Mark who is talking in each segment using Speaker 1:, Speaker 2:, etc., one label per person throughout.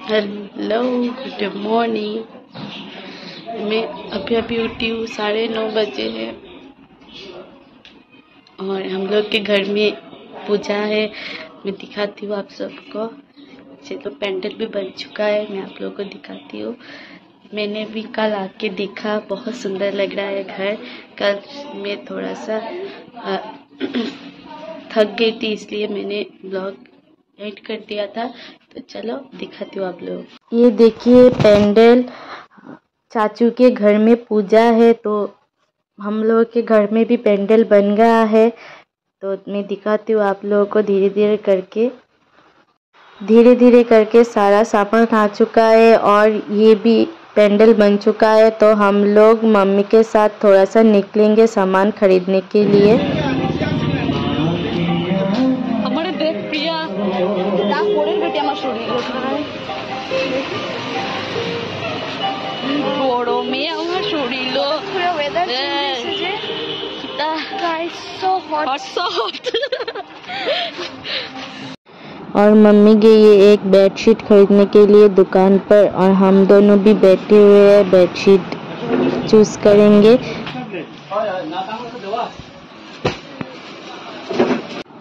Speaker 1: Hello, good morning. मैं अभी उठी हूँ, 9:30 बजे हैं और हम लोग के घर में पूजा है। मैं दिखाती हूँ आप सबको। चलो, पेंडल भी बन चुका है, मैं आप लोगों को दिखाती हूँ। मैंने भी कल आके देखा, बहुत सुंदर लग रहा है घर। कल मैं थोड़ा सा थक गई थी, इसलिए मैंने ब्लॉग एडिट कर दिया था। तो चलो दिखाती हूँ आप लोग। ये देखिए पेंडल, चाचू के घर में पूजा है तो हम लोग के घर में भी पेंडल बन गया है। तो मैं दिखाती हूँ आप लोगों को धीरे धीरे करके सारा सामान आ चुका है और ये भी पेंडल बन चुका है। तो हम लोग मम्मी के साथ थोड़ा सा निकलेंगे सामान खरीदने के लिए। हमारे देख प्रिया বড় মেয়ে আমার শরীর পুরো ওয়েদার চেঞ্জ হয়েছে যে গাইস সো हॉट। और मम्मी गई है एक बेडशीट खरीदने के लिए दुकान पर और हम दोनों भी बैठे हुए हैं, बेडशीट चूज करेंगे।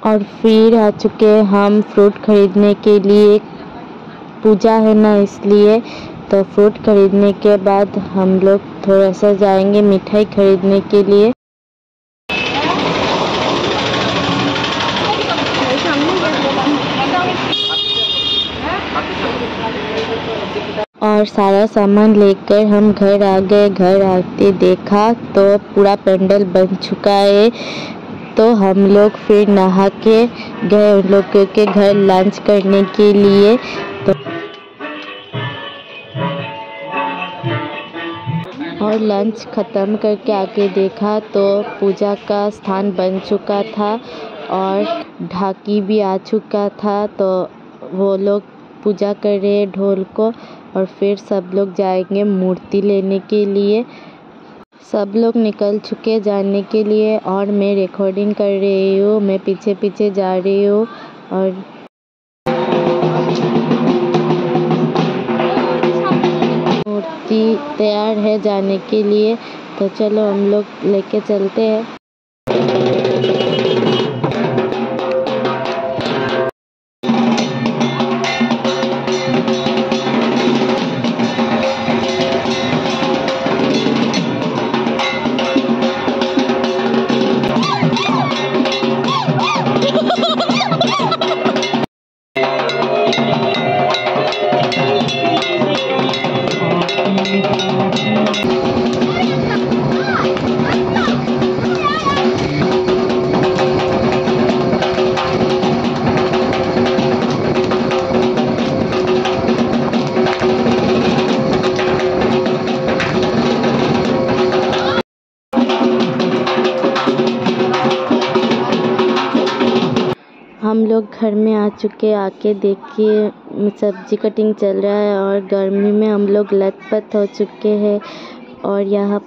Speaker 1: और फिर आ चुके हैं हम फ्रूट खरीदने के लिए, पूजा है ना इसलिए। तो फ्रूट खरीदने के बाद हम लोग थोड़ा सा जाएंगे मिठाई खरीदने के लिए। और सारा सामान लेकर हम घर आ गए। घर आते देखा तो पूरा पेंडल बन चुका है। तो हम लोग फिर नहा के गए उन लोग के घर लंच करने के लिए। तो और लंच ख़त्म करके आके देखा तो पूजा का स्थान बन चुका था और ढाकी भी आ चुका था। तो वो लोग पूजा कर रहे हैं ढोल को और फिर सब लोग जाएंगे मूर्ति लेने के लिए। सब लोग निकल चुके जाने के लिए और मैं रिकॉर्डिंग कर रही हूँ, मैं पीछे जा रही हूँ। और मूर्ति तैयार है जाने के लिए, तो चलो हम लोग लेके चलते हैं। हम लोग घर में आ चुके, आके देखिए सब्जी कटिंग चल रहा है और गर्मी में हम लोग लथपथ हो चुके हैं। और यहाँ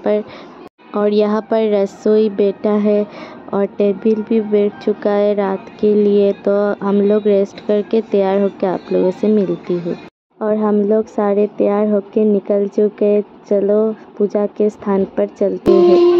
Speaker 1: पर रसोई बैठा है और टेबल भी बैठ चुका है रात के लिए। तो हम लोग रेस्ट करके तैयार होकर आप लोगों से मिलती हूँ। और हम लोग सारे तैयार होके निकल चुके, चलो पूजा के स्थान पर चलते हैं।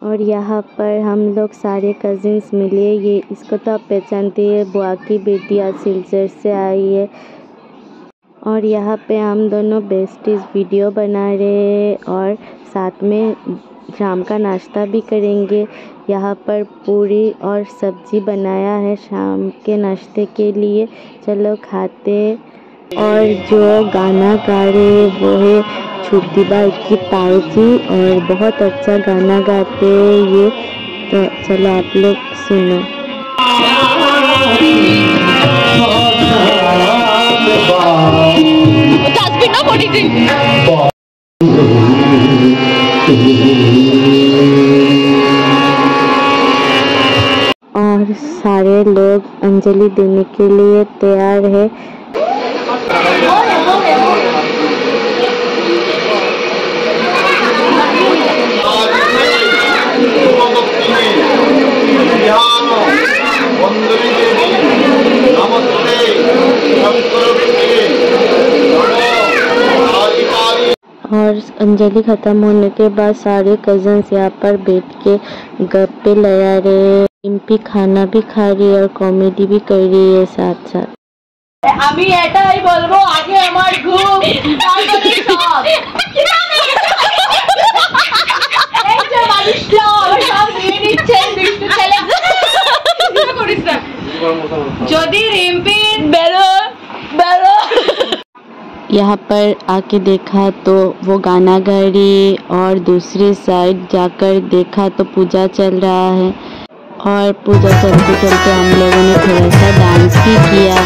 Speaker 1: और यहाँ पर हम लोग सारे कजिन्स मिले। ये इसको तो आप पहचानते हैं, बुआ की बेटी आज सिलचर से आई है। और यहाँ पे हम दोनों बेस्टीज वीडियो बना रहे हैं और साथ में शाम का नाश्ता भी करेंगे। यहाँ पर पूरी और सब्जी बनाया है शाम के नाश्ते के लिए, चलो खाते। और जो गाना गा रहे वो है छोटी बाई की ताऊ जी और बहुत अच्छा गाना गाते हैं ये। तो चलो आप लोग सुनो। और सारे लोग अंजलि देने के लिए तैयार है। और अंजलि ख़त्म होने के बाद सारे कज़न्स यहाँ पर बैठ के गप्पे लगा रहे हैं। रिम्पी खाना भी खा रही है और कॉमेडी भी कर रही है साथ साथ।
Speaker 2: আমি এটাই বলবো, আগে আমার ঘুম, তারপরে সব। এই যে মানুষটা সব নিয়ে নিচ্ছেন দুষ্টু ছেলে। যদি রিম্পির বেরো বেরো।
Speaker 1: यहाँ पर आके देखा तो वो गाना गा रही है और दूसरी साइड जाकर देखा तो पूजा चल रहा है और पूजा चलते चलते हम लोगों ने थोड़ा सा डांस भी किया।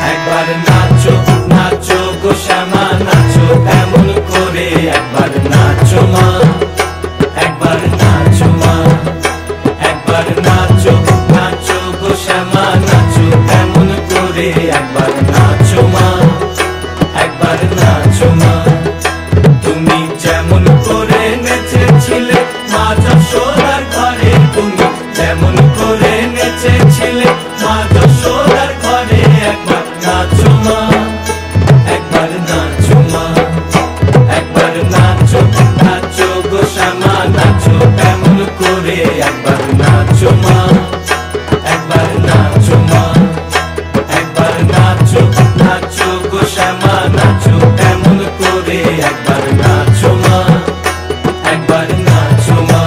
Speaker 3: एक बार नाचो नाचो गो श्यामा नाचो एमन करे, एक बार नाचो मा, एक बार नाचो मा, एक बार नाचो नाचो गो श्यामा नाचो एमन करे, एक बार नाचो मा, एक बार नाचो मा। তুমি যেমন করে নেচেছিলে মা যশোদার ঘরে, তুমি যেমন করে নেচেছিলে মা যশোদার ঘরে, একবার নাচো মা, একবার নাচো মা, একবার নাচো নাচো গো শ্যামা নাচো এমন করে, একবার নাচো মা, একবার নাচো মা, একবার নাচো নাচো গো শ্যামা নাচো এমন করে, একবার নাচো মা, একবার নাচো মা।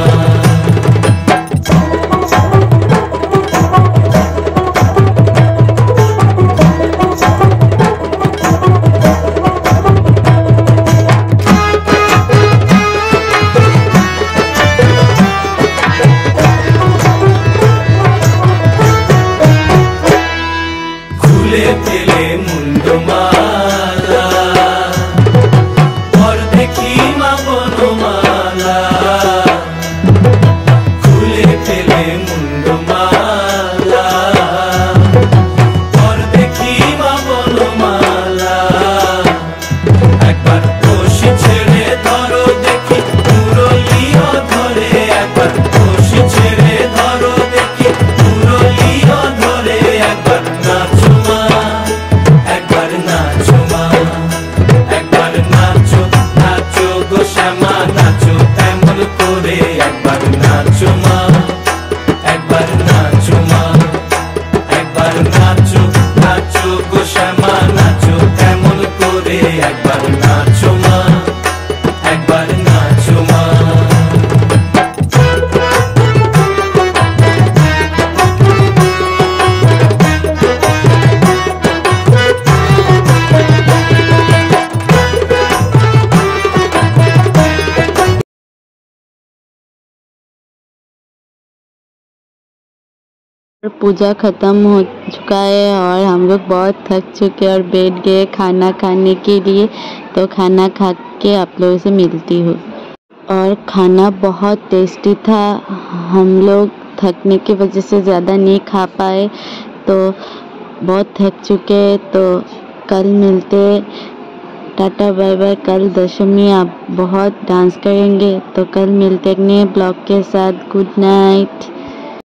Speaker 3: খুলে ফেলে মুন্ডমালা পর দেখি মা বনমালা, খুলে ফেলে মুন্ডমালা পর দেখি মা বনমালা, একবার কষি ছেড়ে ধরো দেখি মুরলিও ধরে, একবার কষি ছেড়ে ধরো দেখি মুরলিও ধরে, একবার নাচো মা, একবার নাচো মা, একবার নাচো নাচো গো শ্যামা নাচো এমন করে, একবার নাচো মা, একবার নাচো মা, একবার নাচো নাচো গো শ্যামা নাচো এমন করে, একবার নাচো মা, একবার নাচো মা।
Speaker 1: पूजा ख़त्म हो चुका है और हम लोग बहुत थक चुके और बैठ गए खाना खाने के लिए। तो खाना खा के आप लोगों से मिलती हूँ। और खाना बहुत टेस्टी था। हम लोग थकने की वजह से ज़्यादा नहीं खा पाए, तो बहुत थक चुके। तो कल मिलते, टाटा बाय बाय। कल दशमी, आप बहुत डांस करेंगे, तो कल मिलते एक नए ब्लॉग के साथ। Good night.